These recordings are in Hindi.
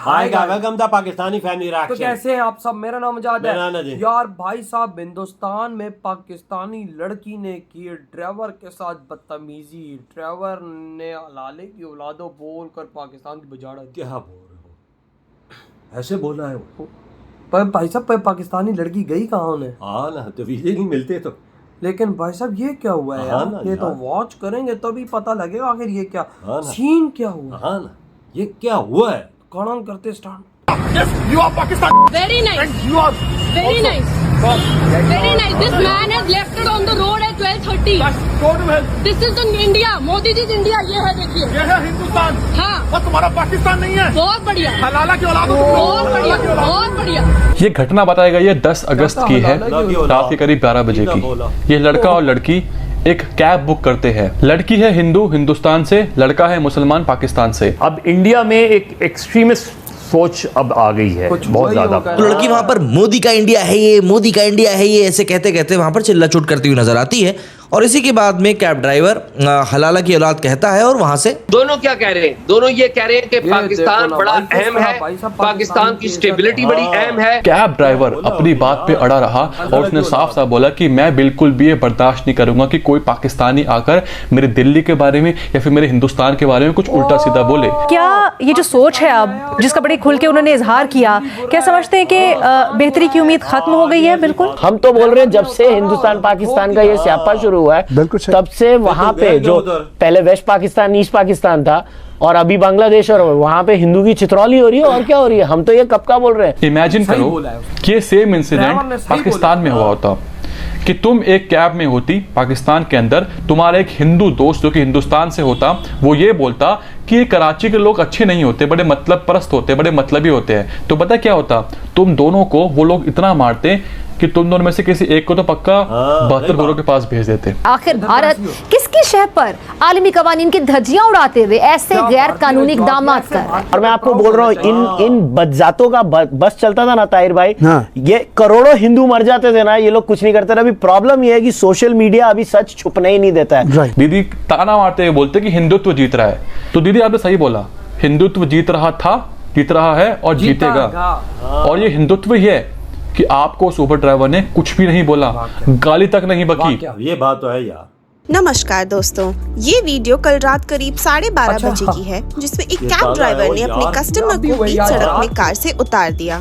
Hi welcome the Pakistani family reaction. तो कैसे हैं आप सब? मेरा नाम आजाद है। है यार भाई साहब, हिंदुस्तान में पाकिस्तानी लड़की ने की ड्राइवर के साथ बदतमीजी। ड्राइवर ने लाले की औलादों बोल कर पाकिस्तान की बजाड़ा। क्या बोल रहे हो? ऐसे बोला है वो? पर भाई साहब, पाकिस्तानी लड़की गई कहाँ उन्हें? हाँ ना, तो वीजे नहीं मिलते तो। लेकिन भाई साहब ये क्या हुआ है यार? ये तो वॉच करेंगे तभी पता लगेगा आखिर ये क्या सीन क्या हुआ। हाँ ना, ये क्या हुआ है? कौन करते start. Yes, you are Pakistan. Very nice. And you are Very nice. Very nice. This man has left it on the road at 12:30. Go to hell. This is in India. Modi ji India ये है, देखिए। ये है हिंदुस्तान। हाँ। और तुम्हारा पाकिस्तान नहीं है। बहुत बढ़िया। हलाला की औलाद हो तुम लोग। बहुत बढ़िया। बहुत बढ़िया। ये घटना बताई गई है 10 अगस्त की है, रात के करीब 12 बजे की। ये लड़का और लड़की एक कैब बुक करते हैं। लड़की है हिंदू हिंदुस्तान से, लड़का है मुसलमान पाकिस्तान से। अब इंडिया में एक एक्सट्रीमिस्ट सोच अब आ गई है बहुत ज्यादा। तो लड़की वहां पर मोदी का इंडिया है ये, मोदी का इंडिया है ये ऐसे कहते कहते वहां पर चिल्ला चोट करती हुई नजर आती है। और इसी के बाद में कैब ड्राइवर हलाला की औलाद कहता है और वहां से दोनों क्या कह रहे हैं? दोनों ये कह रहे हैं कि पाकिस्तान बड़ा अहम है, पाकिस्तान की स्टेबिलिटी बड़ी अहम है। कैब ड्राइवर अपनी बात पे अड़ा रहा और उसने साफ साफ बोला कि मैं बिल्कुल भी ये बर्दाश्त नहीं करूंगा कि कोई पाकिस्तानी आकर मेरे दिल्ली के बारे में या फिर मेरे हिंदुस्तान के बारे में कुछ उल्टा सीधा बोले। क्या ये जो सोच है अब, जिसका बड़े खुल के उन्होंने इजहार किया, क्या समझते हैं कि बेहतरी की उम्मीद खत्म हो गई है? बिल्कुल हम तो बोल रहे हैं जब से हिंदुस्तान पाकिस्तान का ये स्यापा शुरू हुआ है तब से वहां पे जो पहले वेस्ट पाकिस्तान ईस्ट पाकिस्तान था और अभी बांग्लादेश और वहां पे हिंदू की चित्रौली हो रही है और क्या हो रही है। हम तो ये कब का बोल रहे हैं। इमेजिन करो कि ये सेम इंसिडेंट पाकिस्तान में हुआ होता कि तुम एक कैब में होती पाकिस्तान के अंदर, तुम्हारा एक हिंदू दोस्त जो कि हिंदुस्तान से होता, वो ये बोलता कि ये कराची के लोग अच्छे नहीं होते, बड़े मतलब परस्त होते, बड़े मतलबी होते हैं। तो पता क्या होता, तुम दोनों को वो लोग इतना मारते कि तुम दोनों में से किसी एक को तो पक्का 72 करोड़ के पास भेज देते। आखिर भारत किसकी शह पर आलमी कवानीन की धज्जियां उड़ाते हुए ऐसे गैर कानूनी इकदाम कर रहा है? और मैं आपको बोल रहा हूँ इन बदजातों का बस चलता था ना ताहिर भाई, ये करोड़ों हिंदू मर जाते थे ना, ये लोग कुछ नहीं करते थे। अभी प्रॉब्लम ये है कि सोशल मीडिया अभी सच छुपने ही नहीं देता है। दीदी ताना मारते हुए बोलते कि हिंदुत्व जीत रहा है, तो दीदी आपने सही बोला, हिंदुत्व जीत रहा था, जीत रहा है और जीतेगा। और ये हिंदुत्व ही है कि आपको उस उबर ड्राइवर ने कुछ भी नहीं बोला, गाली तक नहीं बकी। ये बात तो है यार। नमस्कार दोस्तों, ये वीडियो कल रात करीब 12:30 बजे की है, जिसमें एक कैब ड्राइवर ने अपने कस्टमर को बीच सड़क में कार से उतार दिया।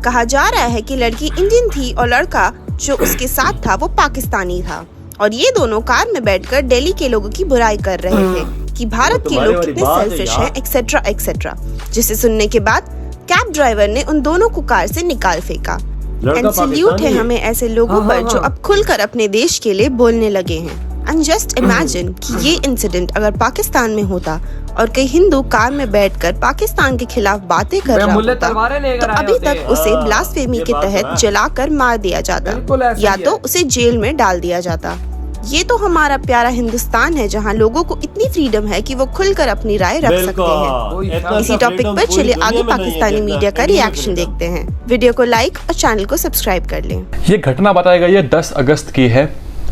कहा जा रहा है कि लड़की इंडियन थी और लड़का जो उसके साथ था वो पाकिस्तानी था, और ये दोनों कार में बैठकर दिल्ली के लोगों की बुराई कर रहे थे कि भारत के लोग कितने सेल्फिश हैं, एक्सेट्रा एक्सेट्रा। जिसे सुनने के बाद कैब ड्राइवर ने उन दोनों को कार से निकाल फेंका। एंड सैल्यूट है हमें ऐसे लोगों पर जो अब खुलकर अपने देश के लिए बोलने लगे हैं। एंड जस्ट इमेजिन कि ये इंसिडेंट अगर पाकिस्तान में होता और कई हिंदू कार में बैठकर पाकिस्तान के खिलाफ बातें कर रहा होता, तो अभी तक उसे ब्लास्फेमी के तहत जलाकर मार दिया जाता या तो उसे जेल में डाल दिया जाता। ये तो हमारा प्यारा हिंदुस्तान है जहाँ लोगों को इतनी फ्रीडम है कि वो खुलकर अपनी राय रख सकते हैं। इसी टॉपिक पर चलिए आगे पाकिस्तानी मीडिया का रिएक्शन देखते हैं। वीडियो को लाइक और चैनल को सब्सक्राइब कर लें। ये घटना बताई गई है 10 अगस्त की है,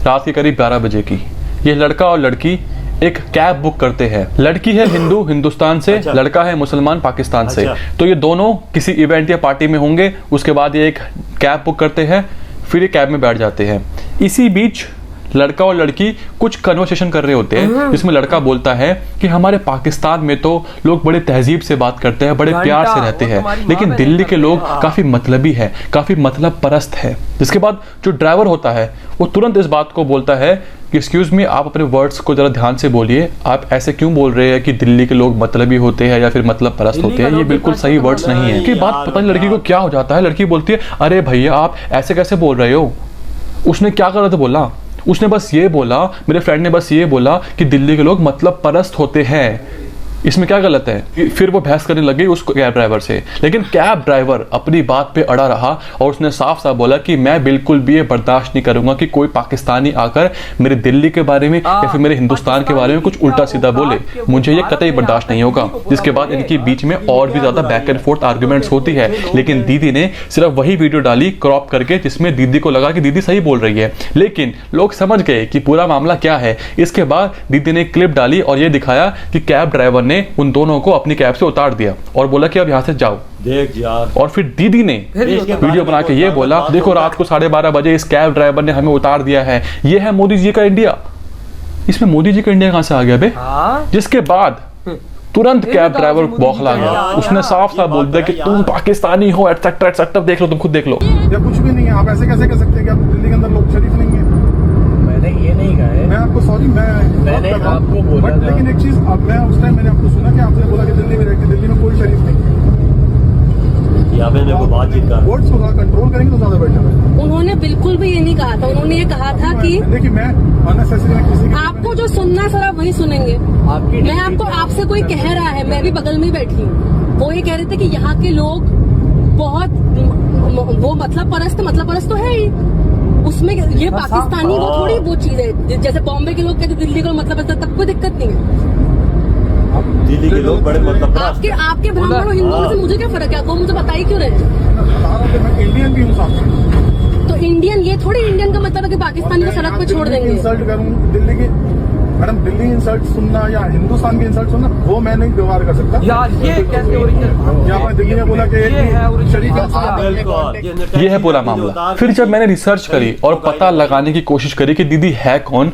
रात के करीब 12 बजे की। ये लड़का और लड़की एक कैब बुक करते हैं। लड़की है हिंदू हिंदुस्तान से, लड़का है मुसलमान पाकिस्तान से। तो ये दोनों किसी इवेंट या पार्टी में होंगे, उसके बाद ये एक कैब बुक करते हैं, फिर ये कैब में बैठ जाते हैं। इसी बीच लड़का और लड़की कुछ कन्वर्सेशन कर रहे होते हैं, जिसमें लड़का बोलता है कि हमारे पाकिस्तान में तो लोग बड़े तहजीब से बात करते हैं, बड़े प्यार से रहते हैं, लेकिन दिल्ली के लोग काफी मतलबी है, काफी मतलब परस्त है। जिसके बाद जो ड्राइवर होता है वो तुरंत इस बात को बोलता है कि एक्सक्यूज मी, आप अपने वर्ड्स को जरा ध्यान से बोलिए, आप ऐसे क्यों बोल रहे हैं कि दिल्ली के लोग मतलबी होते हैं या फिर मतलब परस्त होते हैं, ये बिल्कुल सही वर्ड्स नहीं है। कि बात पता नहीं लड़की को क्या हो जाता है, लड़की बोलती है अरे भैया आप ऐसे कैसे बोल रहे हो। उसने क्या गलत बोला? उसने बस ये बोला, मेरे फ्रेंड ने बस ये बोला कि दिल्ली के लोग मतलब परस्त होते हैं, इसमें क्या गलत है? फिर वो बहस करने लगी उस कैब ड्राइवर से, लेकिन कैब ड्राइवर अपनी बात पे अड़ा रहा और उसने साफ साफ बोला कि मैं बिल्कुल भी ये बर्दाश्त नहीं करूंगा कि कोई पाकिस्तानी आकर मेरे दिल्ली के बारे में या फिर मेरे हिंदुस्तान के बारे में कुछ उल्टा सीधा बोले, मुझे ये कतई बर्दाश्त नहीं होगा। जिसके बाद इनके बीच में और भी ज्यादा बैक एंड फोर्थ आर्ग्यूमेंट्स होती है, लेकिन दीदी ने सिर्फ वही वीडियो डाली क्रॉप करके जिसमें दीदी को लगा कि दीदी सही बोल रही है, लेकिन लोग समझ गए कि पूरा मामला क्या है। इसके बाद दीदी ने क्लिप डाली और ये दिखाया कि कैब ड्राइवर ने उन दोनों को अपनी कैब से उतार दिया और बोला कि अब यहाँ से जाओ। देख यार, और फिर दीदी ने वीडियो बना के ये बोला, देखो रात को 12:30 बजे इस कैब ड्राइवर ने हमें उतार दिया है, ये है मोदी जी का इंडिया। इसमें मोदी जी का इंडिया कहां से आ गया बे? जिसके बाद तुरंत कैब ड्राइवर बौखला गया, उसने साफ साफ बोल दिया कि तुम पाकिस्तानी हो एटसेट्रा एटसेट्रा। देख लो, तुम खुद देख लो। या कुछ भी नहीं है, आप ऐसे कैसे कह सकते हैं कि आप दिल्ली के अंदर लोग शरीफ नहीं है? मैंने ये नहीं कहा है। मैं आपको सॉरी, मैंने आपको बोला था। लेकिन एक चीज, अब मैं उस टाइम मैंने आपको सुना कि आपने बोला कि दिल्ली में रहकर दिल्ली में कोई शरीफ नहीं है। या मैंने को बातचीत कर, वर्ड्स को कंट्रोल करेंगे तो ज्यादा बेटर है। उन्होंने बिल्कुल भी ये नहीं कहा था। उन्होंने ये कहा था कि देखिए, मैं अननेसेसरी में किसी आपको जो सुनना है सर आप वही सुनेंगे। मैं आपको, आपसे कोई कह रहा है, मैं भी बगल में ही बैठी हूँ, वो ये कह रहे थे कि यहाँ के लोग बहुत वो मतलब परस्त तो है ही उसमें। ये पाकिस्तानी वो थोड़ी वो चीज है, जैसे बॉम्बे के लोग कहते दिल्ली को मतलब तब कोई दिक्कत नहीं है। दिल्ली के लोग बड़े मतलब आपके ब्राह्मण और हिंदुओं से मुझे क्या फर्क है? वो मुझे बताइए क्यों रहे? मैं इंडियन भी हूँ साथ। तो इंडियन, ये थोड़ी इंडियन का मतलब है कि पाकिस्तानी को सड़क पे छोड़ देंगे। इंसल्ट करूँ दिल्ली की, मैडम दिल्ली इंसल्ट सुनना या हिंदुस्तान की इंसल्ट सुनना, वो मैं नहीं व्यवहार कर सकता यार। ये कैसे हो रही है? या मैं दिल्ली में बोला कि ये है पूरा मामला। फिर जब मैंने रिसर्च करी और पता लगाने की कोशिश करी कि दीदी है कौन,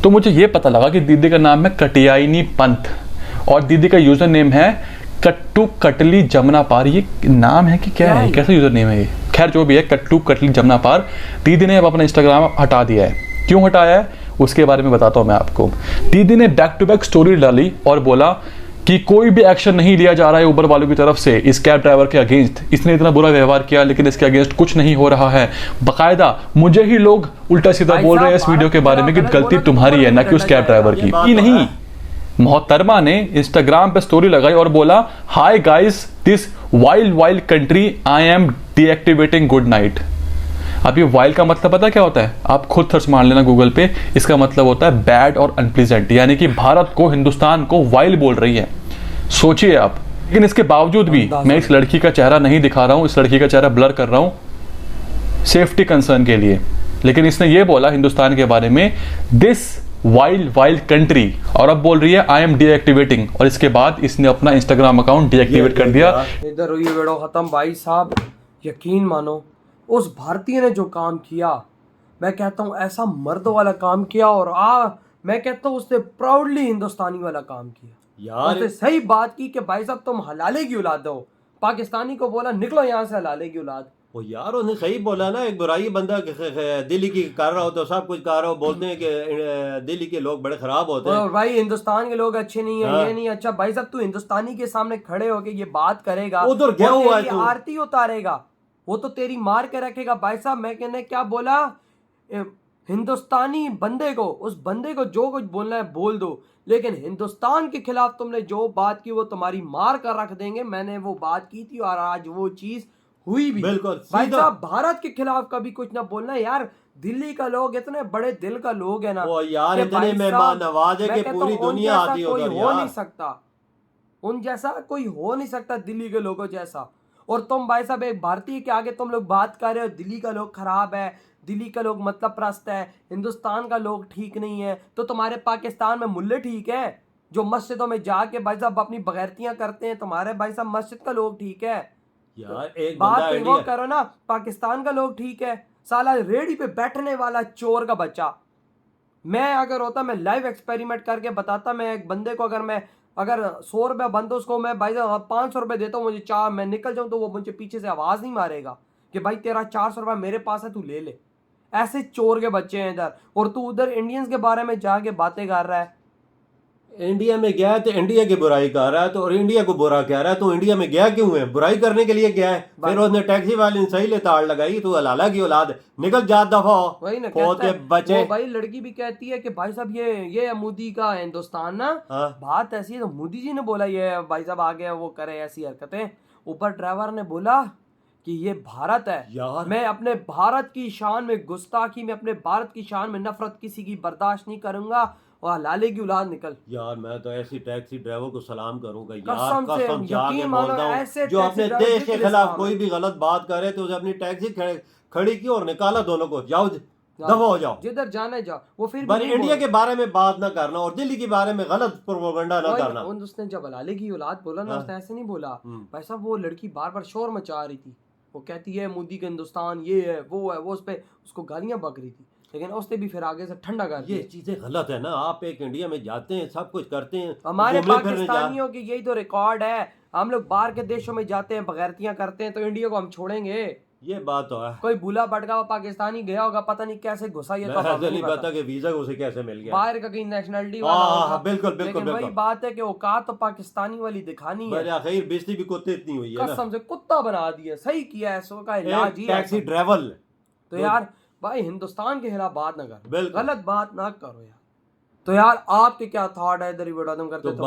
तो मुझे ये पता लगा कि दीदी का नाम है कटियाइनी पंथ और दीदी का यूजर नेम है कट्टू कटली जमुना पार। ये नाम है कि क्या है, कैसा यूजर नेम है ये? खैर जो भी है, कट्टू कटली जमुना पार दीदी ने अब अपना इंस्टाग्राम हटा दिया है। क्यों हटाया है उसके बारे में बताता हूं मैं आपको। दीदी ने बैक टू बैक स्टोरी डाली और बोला कि कोई भी एक्शन नहीं लिया जा रहा है उबर वालों की तरफ से इस कैब ड्राइवर के अगेंस्ट। इसने इतना बुरा व्यवहार किया लेकिन इसके अगेंस्ट कुछ नहीं हो रहा है। बाकायदा मुझे ही लोग उल्टा सीधा बोल रहे हैं इस वीडियो के बारे में कि गलती तुम्हारी है ना कि उस कैब ड्राइवर की। ये नहीं, मोहतरमा ने इंस्टाग्राम पे स्टोरी लगाई और बोला, hi guys, this wild country, I am deactivating good night. अब ये वाइल्ड का मतलब पता क्या होता है? आप खुद सर्च मार लेना गूगल पे। इसका मतलब होता है बैड और अनप्लीजेंट, यानी कि भारत को, हिंदुस्तान को वाइल्ड बोल रही है। सोचिए आप। लेकिन इसके बावजूद भी मैं इस लड़की का चेहरा नहीं दिखा रहा हूं, इस लड़की का चेहरा ब्लर कर रहा हूं सेफ्टी कंसर्न के लिए। लेकिन इसने ये बोला हिंदुस्तान के बारे में, दिस वाइल्ड कंट्री, और अब बोल रही है आई एम डीएक्टिवेटिंग, और इसके बाद इसने अपना इंस्टाग्राम अकाउंट डीएक्टिवेट कर दिया। इधर हुई वीडियो खत्म भाई साहब। यकीन मानो उस भारतीय ने जो काम किया, मैं कहता हूँ ऐसा मर्द वाला काम किया, और मैं कहता हूँ उसने प्राउडली हिंदुस्तानी वाला काम किया यार। उसने सही बात की कि भाई साहब तुम हलाले की औलाद हो। पाकिस्तानी को बोला निकलो यहाँ से हलाले की औलाद। वो यार उसने सही बोला ना, एक बुराई बंदा दिल्ली की कर रहा हो तो सब कुछ कर रहा हो, बोलते हैं कि दिल्ली के लोग बड़े खराब होते हैं। भाई हिंदुस्तान के लोग अच्छे नहीं है, ये नहीं अच्छा। भाई साहब तू हिंदुस्तानी के सामने खड़े होके ये बात करेगा, उधर गया हुआ है, आरती उतारेगा, वो तो तेरी मार के रखेगा। भाई साहब मैं कहने क्या बोला, हिंदुस्तानी बंदे को, उस बंदे को जो कुछ बोलना है बोल दो, लेकिन हिंदुस्तान के खिलाफ तुमने जो बात की वो तुम्हारी मार कर रख देंगे। मैंने वो बात की थी और आज वो चीज हुई भी। बिल्कुल भाई साहब भारत के खिलाफ कभी कुछ ना बोलना यार। दिल्ली का लोग इतने बड़े दिल का लोग है ना, वो यार इतने मेहमान नवाज है कि पूरी दुनिया आती है उधर। हो नहीं सकता उन जैसा, कोई हो नहीं सकता दिल्ली के लोगों जैसा। और तुम भाई साहब एक भारतीय के आगे तुम लोग बात कर रहे हो दिल्ली का लोग खराब है, दिल्ली का लोग मतलब प्रस्त है, हिंदुस्तान का लोग ठीक नहीं है। तो तुम्हारे पाकिस्तान में मुल्ले ठीक है जो मस्जिदों में जाके भाई साहब अपनी बगैरतियां करते हैं? तुम्हारे भाई साहब मस्जिद का लोग ठीक है यार? एक बात वो करो ना, पाकिस्तान का लोग ठीक है। साला रेडी पे बैठने वाला चोर का बच्चा। मैं अगर होता मैं लाइव एक्सपेरिमेंट करके बताता। मैं एक बंदे को अगर 100 रुपये बंद उसको मैं भाई 500 रुपये देता हूँ, मुझे चार मैं निकल जाऊँ तो वो मुझे पीछे से आवाज़ नहीं मारेगा कि भाई तेरा 400 रुपये मेरे पास है, तू ले ले। ऐसे चोर के बच्चे हैं इधर, और तू उधर इंडियंस के बारे में जाके बातें कर रहा है। इंडिया में गया है तो इंडिया की बुराई कर रहा है, तो और इंडिया को बुरा कह रहा है। तो इंडिया में गया क्यों है? बुराई करने के लिए गया है। फिर उसने टैक्सी वाले ने सही ले ताड़ लगाई, तू हलाला की औलाद, निकल जा दफा हो। वही ना कहता है बच्चे। वो भाई लड़की भी कहती है कि भाई साहब ये मोदी का हिंदुस्तान ना। बात ऐसी है तो मोदी जी ने बोला ये भाई साहब आ गया वो करे ऐसी हरकतें। ऊपर ड्राइवर ने बोला कि ये भारत है यार, मैं अपने भारत की शान में गुस्ताखी, मैं अपने भारत की शान में नफरत किसी की बर्दाश्त नहीं करूंगा, और लाले की औलाद निकल। यार मैं तो ऐसी टैक्सी ड्राइवर को सलाम करूंगा यार, कसम जाके बोलता हूँ। जो अपने देश के खिलाफ कोई भी गलत बात करे तो उसे अपनी टैक्सी खड़ी की और निकाला दोनों को, जाओ दफा हो जाओ, जिधर जाना जाओ। वो फिर पर इंडिया के बारे में बात ना करना और दिल्ली के बारे में गलत प्रोपेगेंडा ना करना। उसने जब हलाले की औलाद बोला ना, उसने ऐसे नहीं बोला भाई साहब। वो लड़की बार बार शोर मचा रही थी, वो कहती है मोदी का हिंदुस्तान ये है वो है, वो उस पे उसको गालियां बक रही थी, लेकिन उसने भी फिर आगे से ठंडा कर दिया। ये चीजें गलत है ना। आप एक इंडिया में जाते हैं, सब कुछ करते हैं, हमारे पाकिस्तानियों की यही तो रिकॉर्ड है। हम लोग बाहर के देशों में जाते हैं, बगैरतियां करते हैं, तो इंडिया को हम छोड़ेंगे? ये बात तो है। कोई भूला भटका हुआ पाकिस्तानी गया होगा, पता नहीं कैसे घुसा, ये तो नहीं पता कि वीजा उसे कैसे मिल गया, बाहर का कहीं नेशनलिटी वाला होगा। बिल्कुल बिल्कुल लेकिन वही बात है कि औकात तो पाकिस्तानी वाली दिखानी है। आखिर बेइज्जती भी कुत्ते इतनी हुई है, कसम से कुत्ता बना दिया। सही किया है, सो का इलाज ही टैक्सी ड्राइवर। तो यार भाई हिंदुस्तान के खिलाफ बात ना करो, गलत बात ना करो यार। तो यार आपके क्या थॉट है, इधर ही वीडियो खत्म करते तो